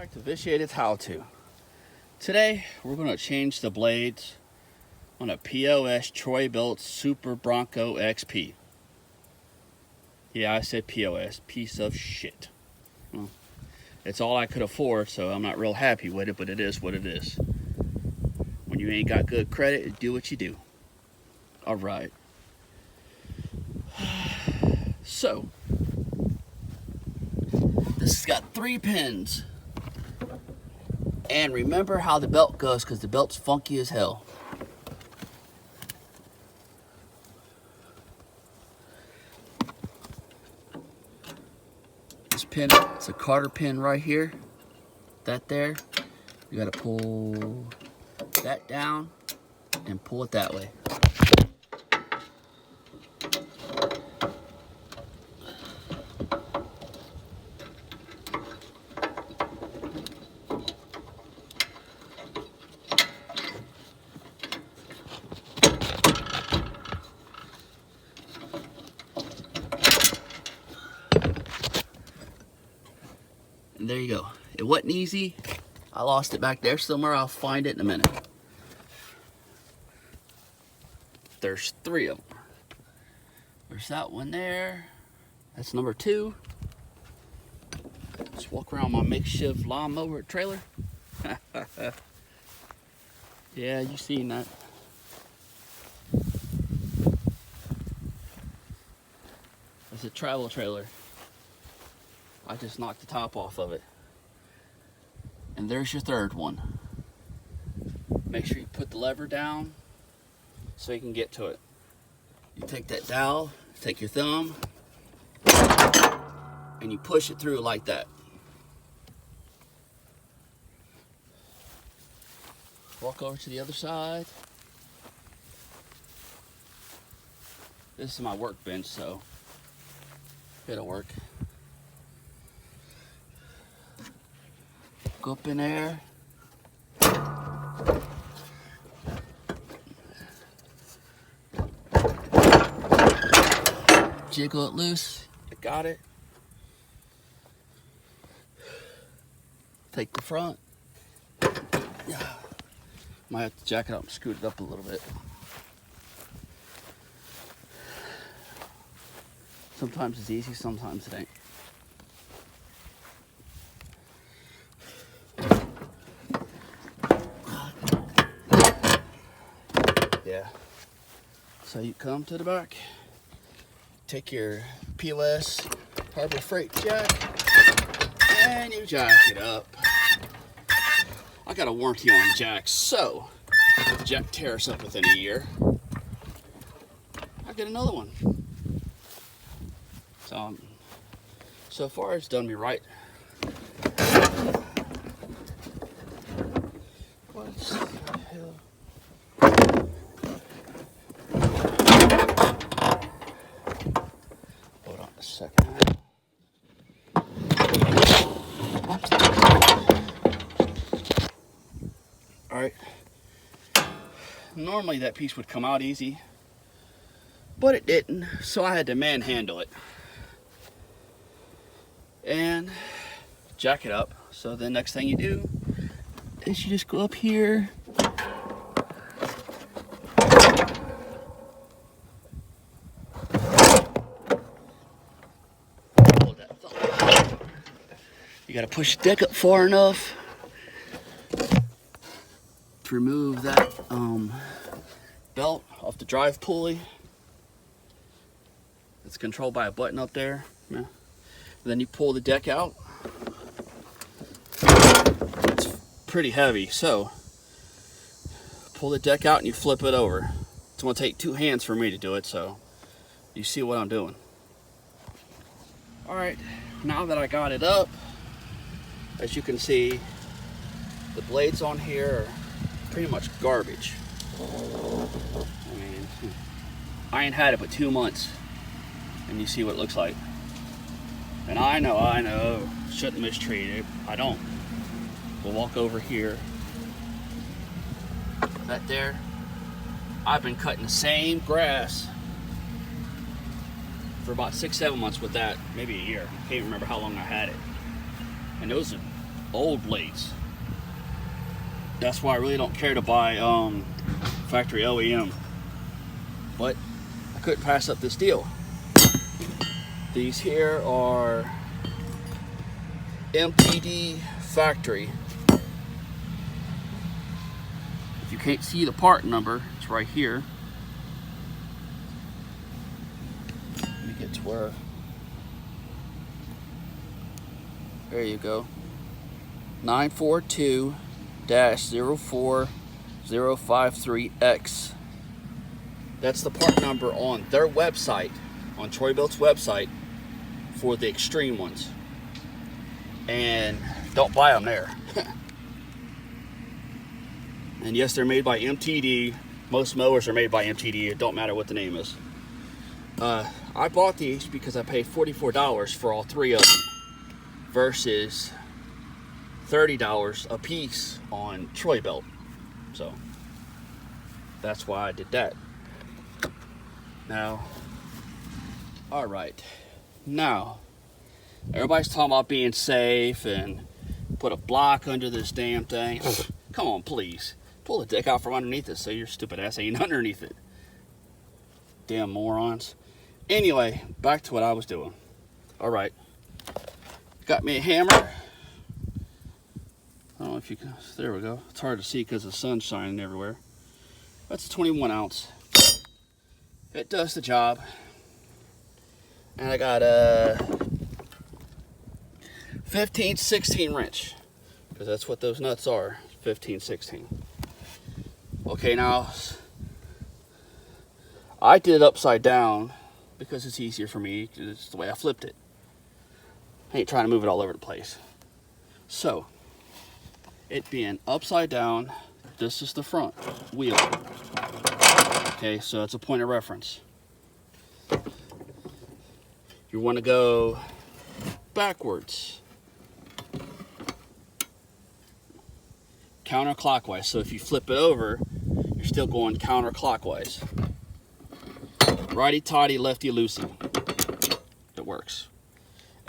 back to Vitiated How To. Today we're going to change the blades on a POS Troy-Bilt Super Bronco XP. Yeah, I said POS, piece of shit. Well, it's all I could afford, so I'm not real happy with it, but it is what it is. When you ain't got good credit, do what you do. Alright. So, this has got 3 pins. And remember how the belt goes, because the belt's funky as hell. This pin, it's a Carter pin right here. That there, you gotta pull that down and pull it that way. And there you go. It wasn't easy. I lost it back there somewhere. I'll find it in a minute. There's 3 of them. There's that one there. That's number 2. Let's walk around my makeshift lawnmower trailer. Yeah, you seen that. It's a travel trailer. I just knocked the top off of it. And there's your 3rd one. Make sure you put the lever down so you can get to it. You take that dowel, take your thumb, and you push it through like that. Walk over to the other side. This is my workbench, so it'll work. Go up in there. Jiggle it loose. I got it. Take the front. Might have to jack it up and scoot it up a little bit. Sometimes it's easy, sometimes it ain't. Yeah. So you come to the back, take your POS Harbor Freight jack, and you jack it up. I got a warranty on jacks, so if the jack tears up within a year, I get another one. So far it's done me right. What the hell? Hold on a second. Alright. Normally that piece would come out easy, but it didn't, so I had to manhandle it. And jack it up. So the next thing you do is you just go up here. Hold that thumb. You gotta push the deck up far enough to remove that belt off the drive pulley. It's controlled by a button up there. Yeah. Then you pull the deck out. It's pretty heavy, so pull the deck out and you flip it over. It's gonna take 2 hands for me to do it, so you see what I'm doing. Alright, now that I got it up, as you can see, the blades on here are pretty much garbage. I mean, I ain't had it but 2 months, and you see what it looks like. And I know, shouldn't mistreat it. I don't. We'll walk over here. That there, I've been cutting the same grass for about 6-7 months with that, maybe a year. I can't remember how long I had it. And it was old blades. That's why I really don't care to buy factory OEM. But I couldn't pass up this deal. These here are MTD factory. If you can't see the part number, it's right here. Let me get to where. There you go. 942-04053X. That's the part number on their website, on Troy-Bilt's website, for the extreme ones. And don't buy them there. And yes, they're made by MTD. Most mowers are made by MTD. It don't matter what the name is. I bought these because I paid $44 for all three of them versus $30 a piece on Troy-Bilt. So that's why I did that. Now, all right. Now, everybody's talking about being safe and put a block under this damn thing. Come on, please. Pull the dick out from underneath it so your stupid ass ain't underneath it. Damn morons. Anyway, back to what I was doing. All right. Got me a hammer. I don't know if you can, there we go. It's hard to see because the sun's shining everywhere. That's a 21 ounce. It does the job. And I got a 15-16 wrench, because that's what those nuts are, 15-16. Okay, now I did it upside down because it's easier for me, because it's the way I flipped it. I ain't trying to move it all over the place. So, it being upside down, this is the front wheel. Okay, so it's a point of reference. You want to go backwards, counterclockwise. So if you flip it over, you're still going counterclockwise. Righty-tighty, lefty-loosey. It works.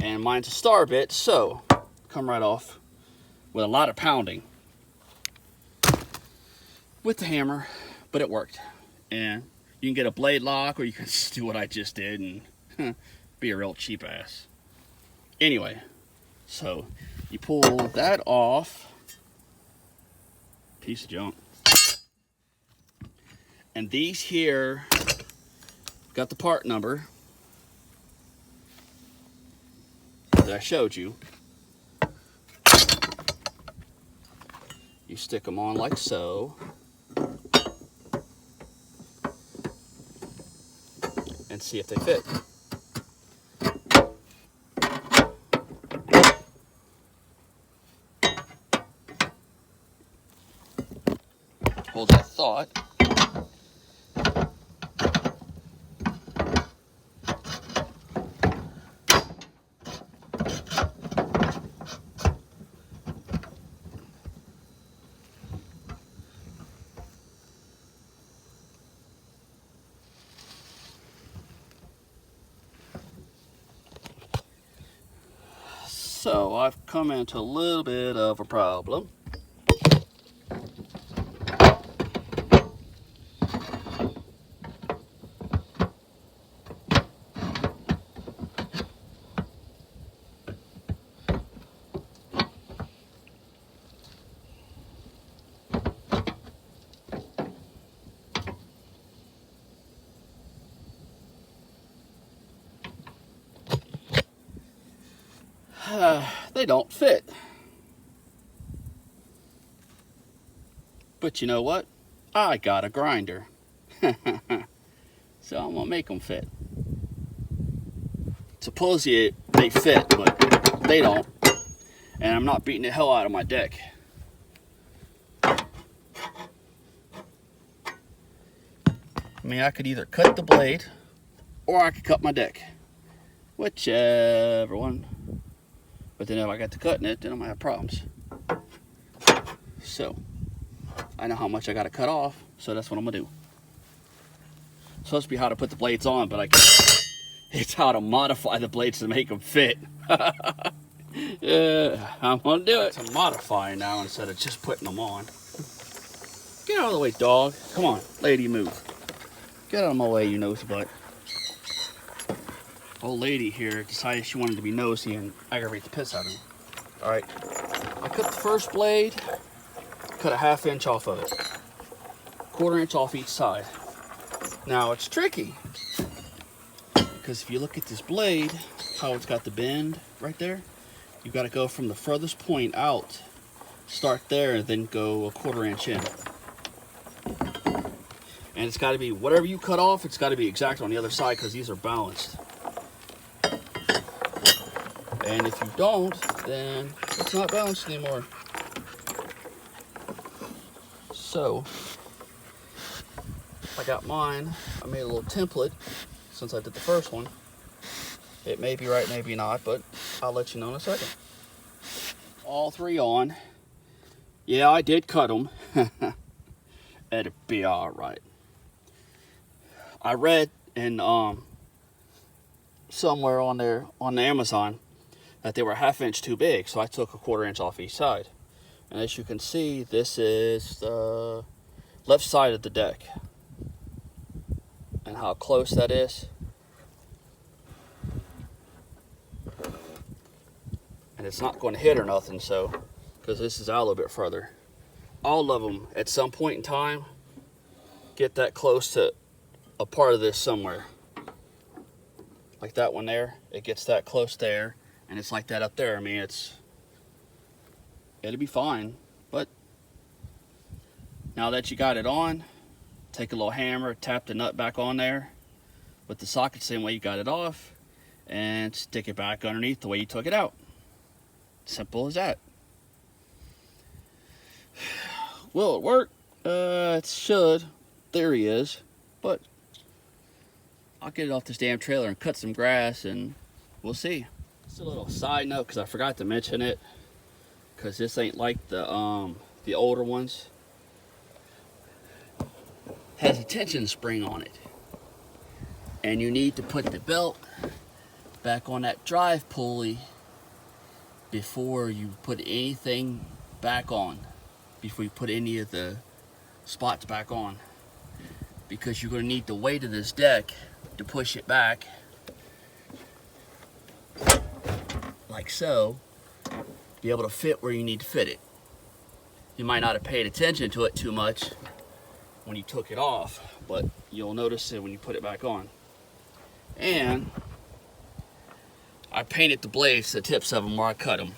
And mine's a star bit, so come right off with a lot of pounding with the hammer, but it worked. And you can get a blade lock, or you can just do what I just did and be a real cheap ass. Anyway, so you pull that off, piece of junk, and these here got the part number that I showed you. You stick them on like so, and see if they fit. Hold that thought. So I've come into a little bit of a problem. They don't fit. But you know what? I got a grinder. So I'm gonna make them fit. Supposedly they fit, but they don't. And I'm not beating the hell out of my deck. I mean, I could either cut the blade or I could cut my deck. Whichever one. But then if I got to cutting it, then I might have problems. So, I know how much I got to cut off, so that's what I'm going to do. It's supposed to be how to put the blades on, but it's how to modify the blades to make them fit. Yeah, I'm gonna do it. I'm modifying now instead of just putting them on. Get out of the way, dog. Come on, lady, move. Get out of my way, you nosy butt. Old lady here decided she wanted to be nosy and aggravate the piss out of me. All right, I cut the first blade, cut a 1/2 inch off of it, 1/4 inch off each side. Now it's tricky, because if you look at this blade, how it's got the bend right there, you got to go from the furthest point out, start there, and then go a 1/4 inch in. And it's got to be, whatever you cut off, it's got to be exact on the other side, because these are balanced. And if you don't, then it's not balanced anymore. So, I got mine. I made a little template since I did the first one. It may be right, maybe not, but I'll let you know in a second. All 3 on. Yeah, I did cut them. It'll be all right. I read in somewhere on there on Amazon that they were 1/2 inch too big, so I took a 1/4 inch off each side. And as you can see, this is the left side of the deck, and how close that is. And it's not going to hit or nothing, so, because this is out a little bit further. All of them at some point in time get that close to a part of this somewhere. Like that one there, it gets that close there, and it's like that up there. I mean, it'll be fine. But now that you got it on, take a little hammer, tap the nut back on there with the socket same way you got it off, and stick it back underneath the way you took it out. Simple as that. Will it work? It should. Theory is, but I'll get it off this damn trailer and cut some grass, and we'll see. Just a little side note, because I forgot to mention it, because this ain't like the older ones. Has a tension spring on it, and you need to put the belt back on that drive pulley before you put anything back on, before you put any of the spots back on, because you're going to need the weight of this deck to push it back like so, to be able to fit where you need to fit it. You might not have paid attention to it too much when you took it off, but you'll notice it when you put it back on. And I painted the blades, the tips of them, where I cut them,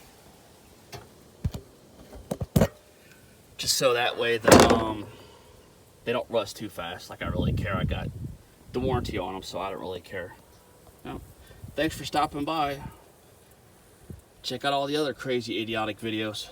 just so that way the they don't rust too fast. Like I really care. I got the warranty on them, so I don't really care. Well, thanks for stopping by. Check out all the other crazy, idiotic videos.